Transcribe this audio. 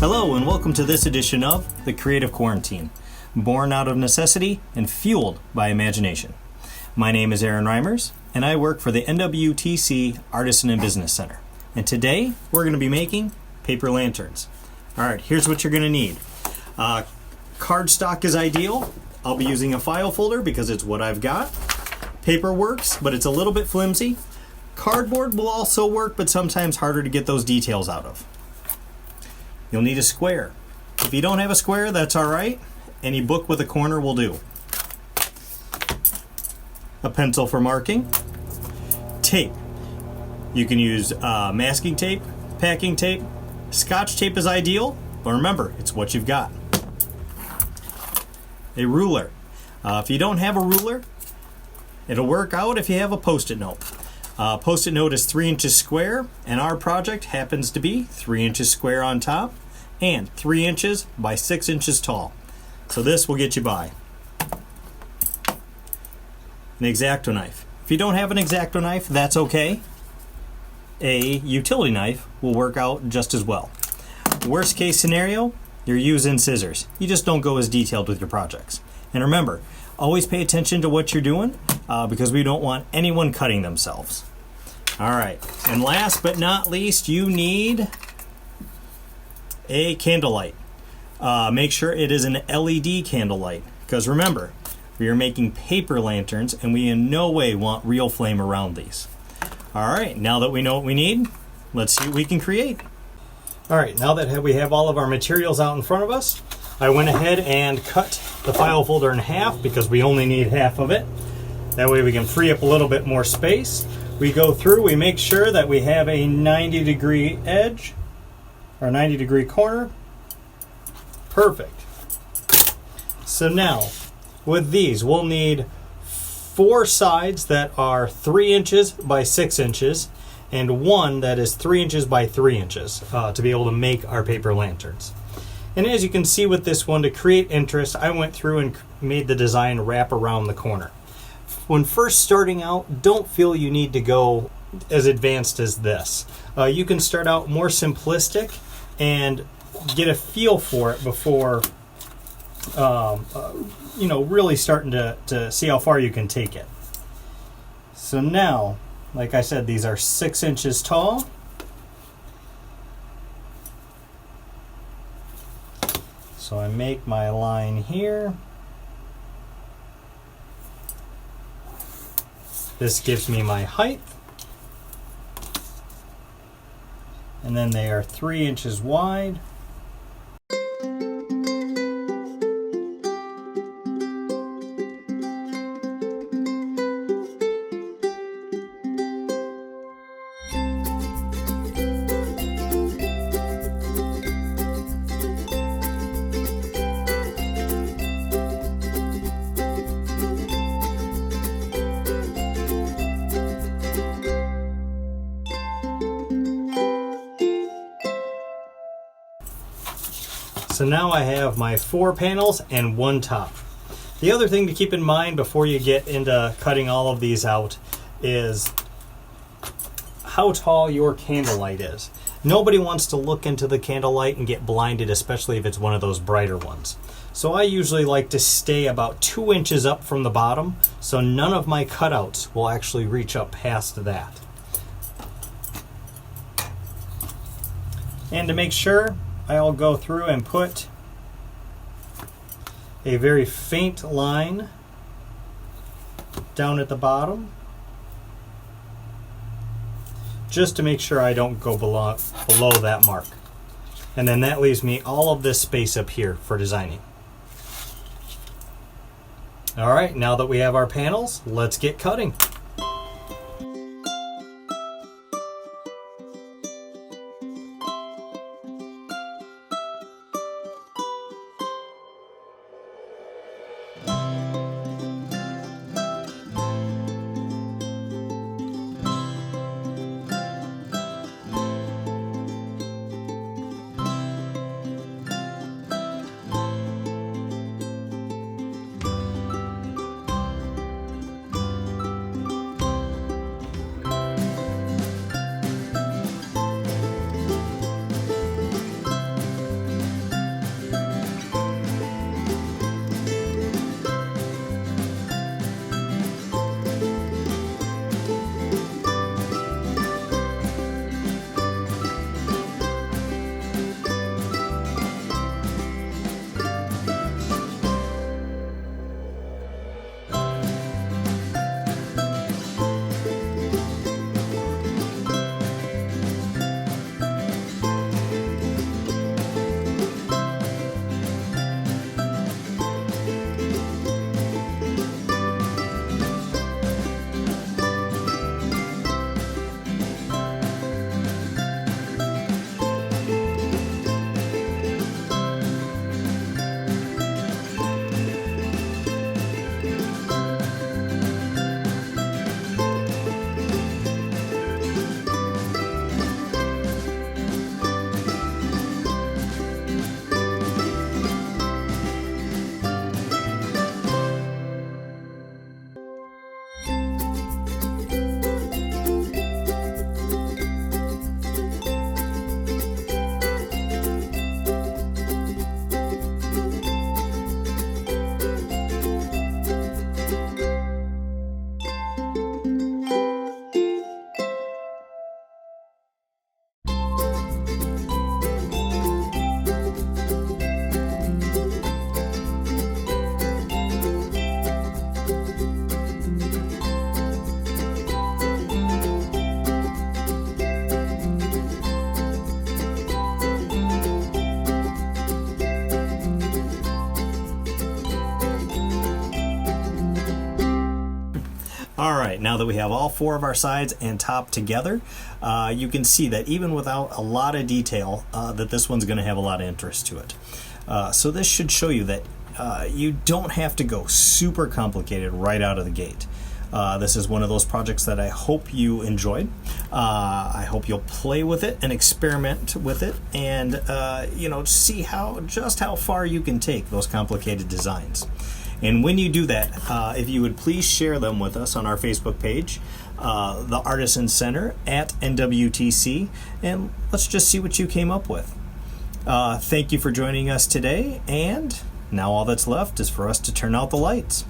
Hello and welcome to this edition of The Creative Quarantine, born out of necessity and fueled by imagination. My name is Aaron Reimers and I work for the NWTC Artisan and Business Center. And today we're going to be making paper lanterns. Alright, here's what you're going to need. Cardstock is ideal. I'll be using a file folder because it's what I've got. Paper works, but it's a little bit flimsy. Cardboard will also work, but sometimes harder to get those details out of. You'll need a square. If you don't have a square, that's alright. Any book with a corner will do. A pencil for marking. Tape. You can use masking tape, packing tape. Scotch tape is ideal, but remember, it's what you've got. A ruler. If you don't have a ruler, it'll work out if you have a Post-it note. Post-it note is 3 inches square, and our project happens to be 3 inches square on top and 3 inches by 6 inches tall. So this will get you by. An X-Acto knife. If you don't have an X-Acto knife, that's okay. A utility knife will work out just as well. Worst case scenario, you're using scissors. You just don't go as detailed with your projects. And remember, always pay attention to what you're doing because we don't want anyone cutting themselves. Alright, and last but not least, you need a candlelight. Make sure it is an LED candlelight because remember, we are making paper lanterns and we in no way want real flame around these. Alright, now that we know what we need, let's see what we can create. Alright, now that we have all of our materials out in front of us, I went ahead and cut the file folder in half because we only need half of it. That way we can free up a little bit more space. We go through, we make sure that we have a 90-degree edge, or 90-degree corner. Perfect. So now, with these, we'll need 4 sides that are 3 inches by 6 inches, and one that is 3 inches by 3 inches to be able to make our paper lanterns. And as you can see with this one, to create interest, I went through and made the design wrap around the corner. When first starting out, don't feel you need to go as advanced as this. You can start out more simplistic and get a feel for it before really starting to see how far you can take it. So now, like I said, these are 6 inches tall. So I make my line here. This gives me my height. And then they are 3 inches wide. So now I have my 4 panels and 1 top. The other thing to keep in mind before you get into cutting all of these out is how tall your candlelight is. Nobody wants to look into the candlelight and get blinded, especially if it's one of those brighter ones. So I usually like to stay about 2 inches up from the bottom, so none of my cutouts will actually reach up past that. And to make sure, I'll go through and put a very faint line down at the bottom just to make sure I don't go below that mark. And then that leaves me all of this space up here for designing. Alright, now that we have our panels, let's get cutting. All right, now that we have all 4 of our sides and top together, you can see that even without a lot of detail, that this one's going to have a lot of interest to it. So this should show you that you don't have to go super complicated right out of the gate. This is one of those projects that I hope you enjoyed. I hope you'll play with it and experiment with it, and see just how far you can take those complicated designs. And when you do that, if you would please share them with us on our Facebook page, the Artisan Center at NWTC, and let's just see what you came up with. Thank you for joining us today, and now all that's left is for us to turn out the lights.